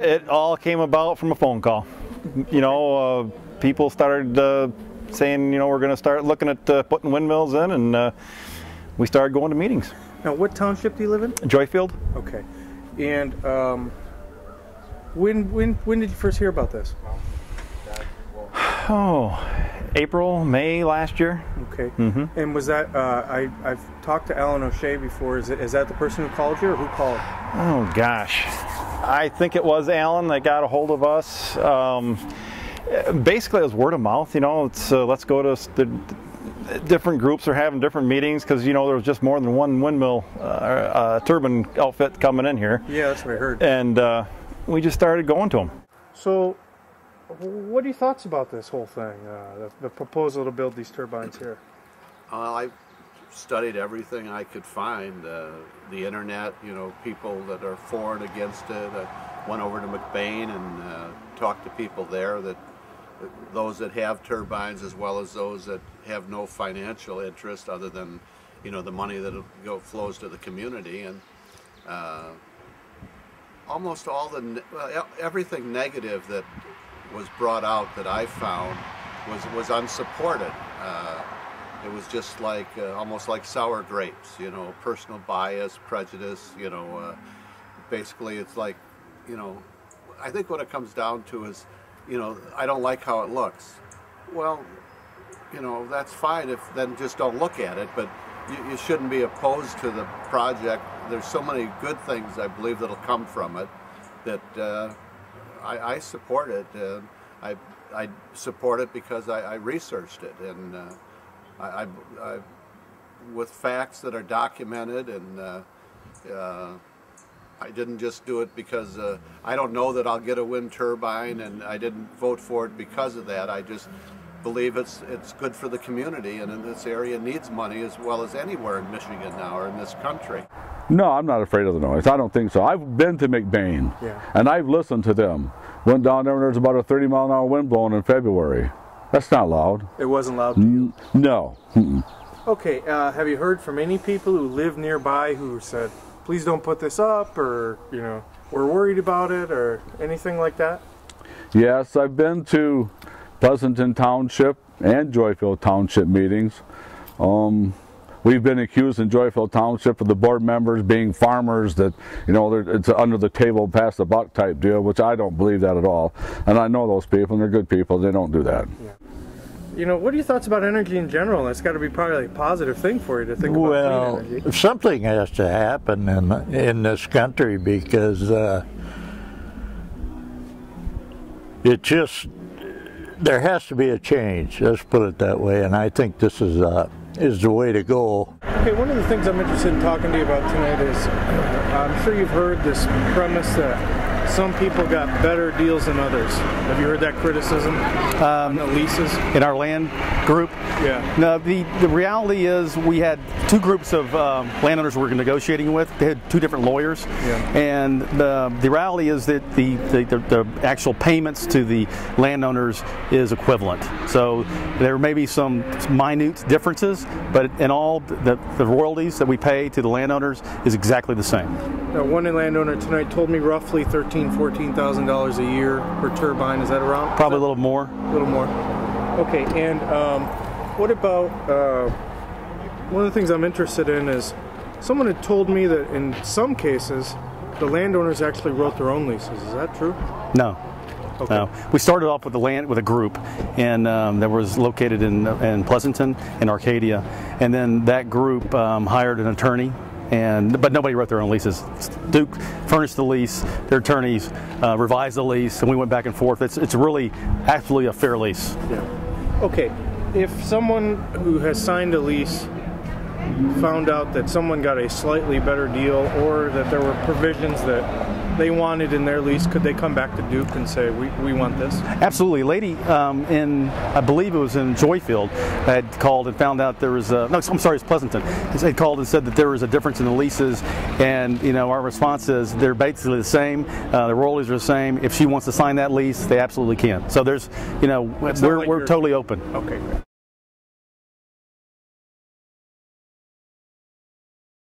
It all came about from a phone call. You know, people started saying, you know, we're going to start looking at putting windmills in, and we started going to meetings. Now, what township do you live in? Joyfield. Okay. And when did you first hear about this? Oh, April, May last year. Okay. And was that, I've talked to Alan O'Shea before, is that the person who called you, or who called? Oh gosh, I think it was Alan that got a hold of us. Basically it was word of mouth, you know, it's let's go to the different groups are having different meetings, because you know there was just more than one windmill turbine outfit coming in here. Yeah, that's what I heard. And we just started going to them. So what are your thoughts about this whole thing, the proposal to build these turbines here? I studied everything I could find, the internet, you know, people that are for and against it. I went over to McBain and talked to people there, those that have turbines as well as those that have no financial interest other than, you know, the money that flows to the community. And almost all everything negative that was brought out that I found was unsupported. It was just like almost like sour grapes, you know, personal bias, prejudice, you know. Basically it's like, you know, I think what it comes down to is, you know, I don't like how it looks. Well, you know, that's fine, then just don't look at it, but you shouldn't be opposed to the project. There's so many good things I believe that'll come from it that I support it. I support it because I researched it, and I with facts that are documented, and I didn't just do it because I don't know that I'll get a wind turbine, and I didn't vote for it because of that. I just believe it's good for the community, and in this area needs money as well as anywhere in Michigan now, or in this country. No, I'm not afraid of the noise. I don't think so. I've been to McBain, and I've listened to them. Went down there and there's about a 30-mile-an-hour wind blowing in February. That's not loud. It wasn't loud to you? No. Okay, have you heard from any people who live nearby who said, please don't put this up, or, you know, we're worried about it, or anything like that? Yes, I've been to Pleasanton Township and Joyfield Township meetings. We've been accused in Joyfield Township of the board members being farmers, that, you know, it's under the table, pass the buck type deal, which I don't believe that at all. And I know those people, and they're good people. They don't do that. Yeah. You know, what are your thoughts about energy in general? That's got to be probably a positive thing for you to think about clean energy. Something has to happen in this country, because it just, there has to be a change. Let's put it that way. And I think this is the way to go. Okay, one of the things I'm interested in talking to you about tonight is, I'm sure you've heard this premise that some people got better deals than others. Have you heard that criticism on the leases? In our land group? Yeah. No, the reality is we had two groups of landowners we were negotiating with. They had two different lawyers. Yeah. And the reality is that the actual payments to the landowners is equivalent. So there may be some minute differences, but in all, the royalties that we pay to the landowners is exactly the same. Now, one landowner tonight told me roughly $14,000 a year per turbine. Is that around? Probably a little more. A little more. Okay, and what about, one of the things I'm interested in is, someone had told me that in some cases, the landowners actually wrote their own leases. Is that true? No. Okay. No. We started off with a group, and that was located in Pleasanton and Arcadia, and then that group hired an attorney. But nobody wrote their own leases. Duke furnished the lease, their attorneys revised the lease, and we went back and forth. It's really absolutely a fair lease. Yeah. Okay, if someone who has signed a lease found out that someone got a slightly better deal, or that there were provisions that they wanted in their lease, could they come back to Duke and say, we want this? Absolutely. A lady I believe it was in Joyfield, had called and found out there was no, I'm sorry, it's Pleasanton. They called and said that there was a difference in the leases, and you know, our response is they're basically the same. The royalties are the same. If she wants to sign that lease, they absolutely can. So there's, you know, we're totally open. Okay.